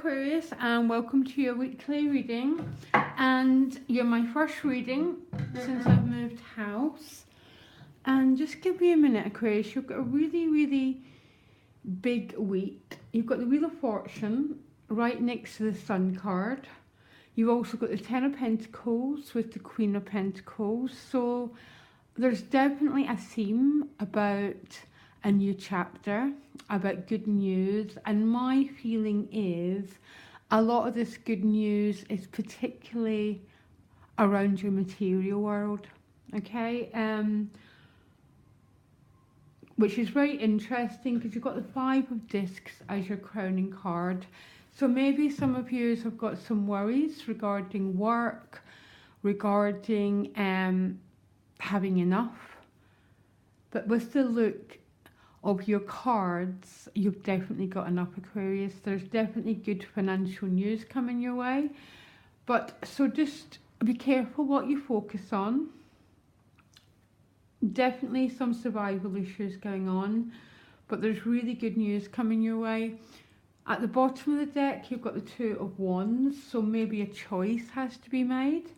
Aquarius, and welcome to your weekly reading. And you're my first reading since I've moved house. And just give me a minute, Aquarius. You've got a really big week. You've got the Wheel of Fortune right next to the Sun card. You've also got the Ten of Pentacles with the Queen of Pentacles. So there's definitely a theme about a new chapter, about good news, and my feeling is a lot of this good news is particularly around your material world, okay? Which is very interesting because you've got the Five of Discs as your crowning card. So maybe some of you have got some worries regarding work, regarding having enough, but with the look of your cards, you've definitely got enough, Aquarius. There's definitely good financial news coming your way. But so just be careful what you focus on. Definitely some survival issues going on, but there's really good news coming your way. At the bottom of the deck, you've got the Two of Wands, so maybe a choice has to be made.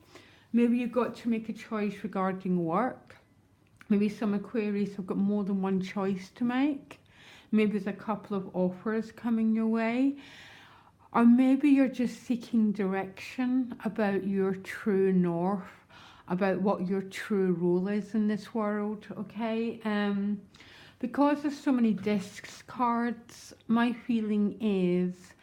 Maybe you've got to make a choice regarding work. Maybe some Aquarius have got more than one choice to make. Maybe there's a couple of offers coming your way. Or maybe you're just seeking direction about your true north, about what your true role is in this world, okay? Because there's so many discs cards, my feeling is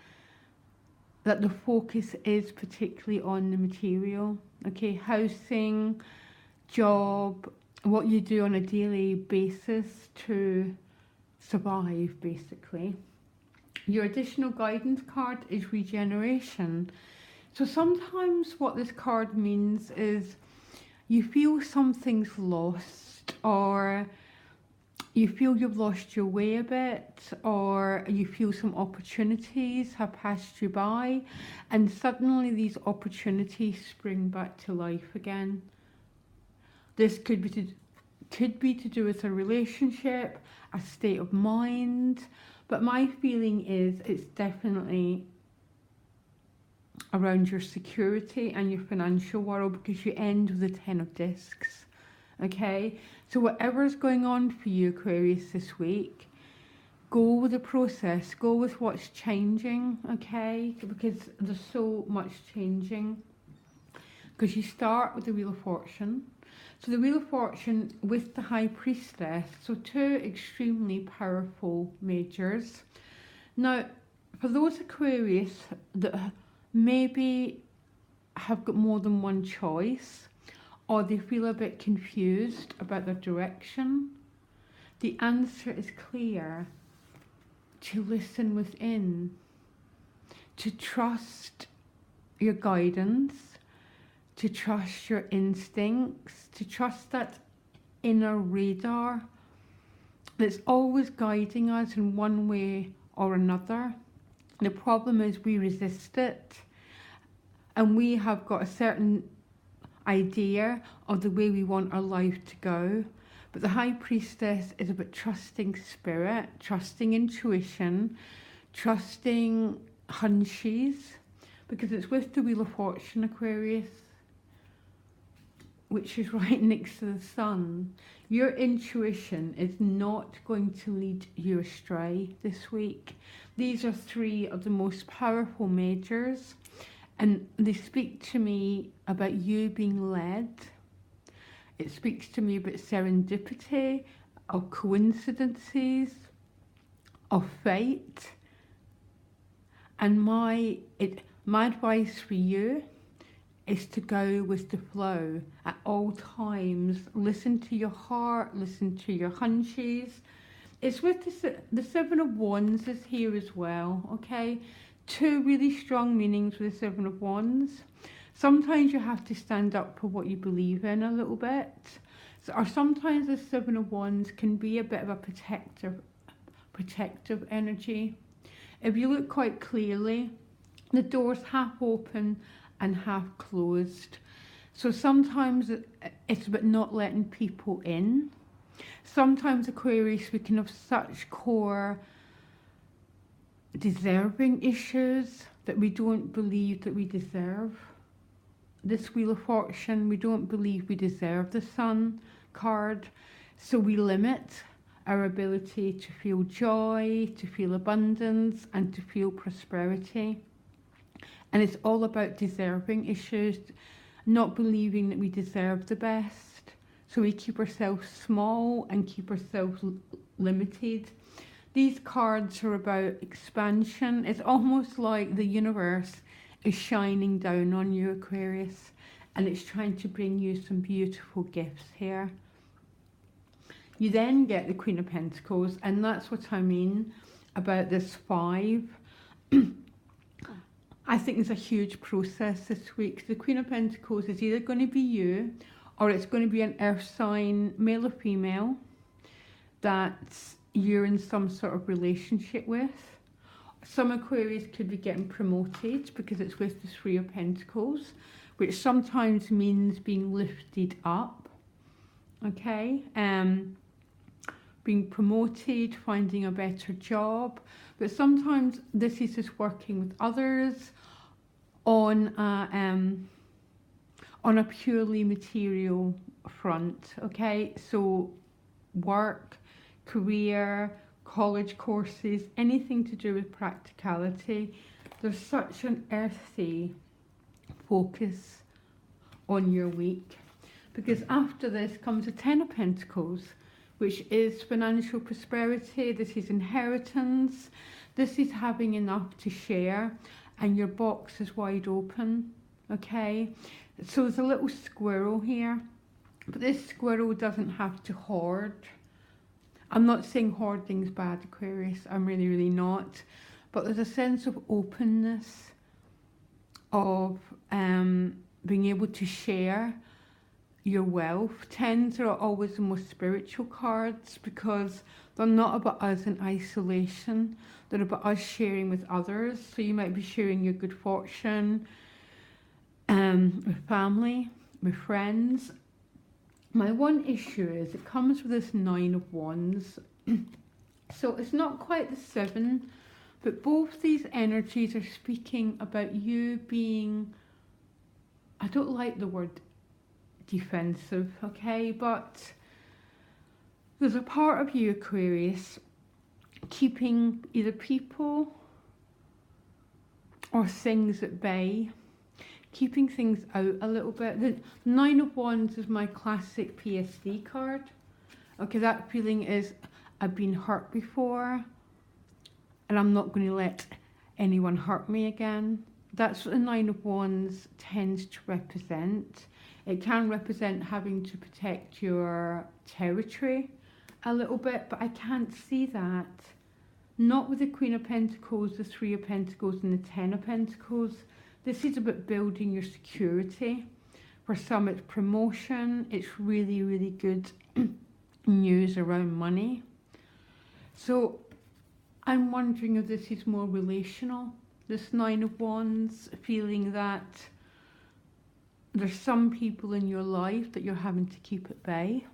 that the focus is particularly on the material, okay? Housing, job, what you do on a daily basis to survive, basically. Your additional guidance card is regeneration. So sometimes what this card means is you feel something's lost, or you feel you've lost your way a bit, or you feel some opportunities have passed you by, and suddenly these opportunities spring back to life again. This could be to do with a relationship, a state of mind, but my feeling is it's definitely around your security and your financial world, because you end with the Ten of Discs, okay? So whatever's going on for you, Aquarius, this week, go with the process, go with what's changing, okay? Because there's so much changing. Because you start with the Wheel of Fortune. So the Wheel of Fortune with the High Priestess, so two extremely powerful majors. Now, for those Aquarius that maybe have got more than one choice, or they feel a bit confused about their direction, the answer is clear: to listen within, to trust your guidance, to trust your instincts, to trust that inner radar that's always guiding us in one way or another. The problem is we resist it, and we have got a certain idea of the way we want our life to go. But the High Priestess is about trusting spirit, trusting intuition, trusting hunches, because it's with the Wheel of Fortune, Aquarius, which is right next to the Sun. Your intuition is not going to lead you astray this week. These are three of the most powerful majors, and they speak to me about you being led. It speaks to me about serendipity, of coincidences, of fate. And my advice for you is to go with the flow at all times. Listen to your heart, listen to your hunches. It's with the Seven of Wands is here as well, okay? Two really strong meanings with the Seven of Wands. Sometimes you have to stand up for what you believe in a little bit. Or sometimes the Seven of Wands can be a bit of a protective energy. If you look quite clearly, the door's half open and half closed. So sometimes it's about not letting people in. Sometimes Aquarius, we can have such core deserving issues that we don't believe that we deserve this Wheel of Fortune. We don't believe we deserve the Sun card. So we limit our ability to feel joy, to feel abundance, and to feel prosperity. And it's all about deserving issues, not believing that we deserve the best. So we keep ourselves small and keep ourselves limited. These cards are about expansion. It's almost like the universe is shining down on you, Aquarius, and it's trying to bring you some beautiful gifts here. You then get the Queen of Pentacles, and that's what I mean about this 5. I think there's a huge process this week. The Queen of Pentacles is either going to be you, or it's going to be an earth sign, male or female, that you're in some sort of relationship with. Some Aquarius could be getting promoted because it's with the 3 of Pentacles, which sometimes means being lifted up, okay? Being promoted, finding a better job. But sometimes this is just working with others on a purely material front, okay? So work, career, college courses, anything to do with practicality. There's such an earthy focus on your week, because after this comes the 10 of Pentacles, which is financial prosperity. This is inheritance. This is having enough to share, and your box is wide open, okay? So there's a little squirrel here, but this squirrel doesn't have to hoard. I'm not saying hoarding's bad, Aquarius. I'm really, really not. But there's a sense of openness, of being able to share your wealth. 10s are always the most spiritual cards because they're not about us in isolation. They're about us sharing with others. So you might be sharing your good fortune with family, with friends. My one issue is it comes with this 9 of Wands. So it's not quite the 7, but both these energies are speaking about you being, I don't like the word defensive, okay, but there's a part of you, Aquarius, keeping either people or things at bay, keeping things out a little bit. The 9 of Wands is my classic PSD card. Okay, that feeling is I've been hurt before and I'm not going to let anyone hurt me again. That's what the 9 of Wands tends to represent. It can represent having to protect your territory a little bit, but I can't see that. Not with the Queen of Pentacles, the 3 of Pentacles and the 10 of Pentacles. This is about building your security. For some it's promotion. It's really, really good news around money. So I'm wondering if this is more relational. This 9 of Wands, feeling that there's some people in your life that you're having to keep at bay,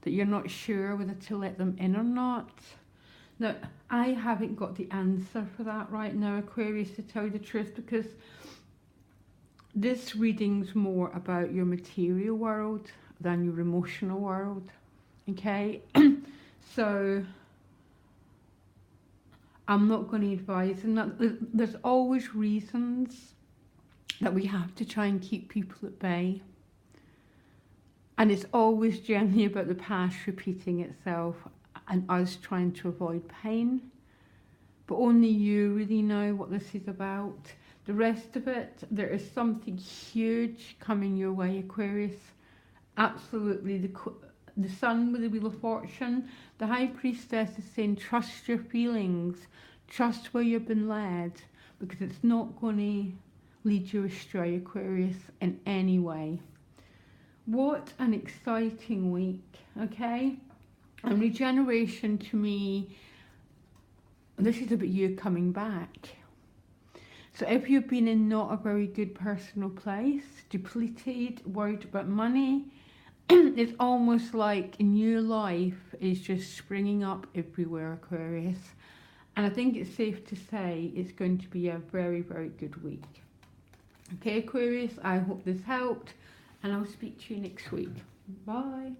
that you're not sure whether to let them in or not. Now, I haven't got the answer for that right now, Aquarius, to tell you the truth, because this reading's more about your material world than your emotional world, okay? So I'm not going to advise, and that there's always reasons that we have to try and keep people at bay. And it's always generally about the past repeating itself and us trying to avoid pain. But only you really know what this is about. The rest of it, there is something huge coming your way, Aquarius. Absolutely. The Sun with the Wheel of Fortune, the High Priestess is saying trust your feelings, trust where you've been led, because it's not going to lead you astray, Aquarius, in any way. What an exciting week, okay? And regeneration to me, this is about you coming back. So if you've been in not a very good personal place, depleted, worried about money, it's almost like a new life is just springing up everywhere, Aquarius. And I think it's safe to say it's going to be a very, very good week. Okay, Aquarius, I hope this helped, and I'll speak to you next week. Bye.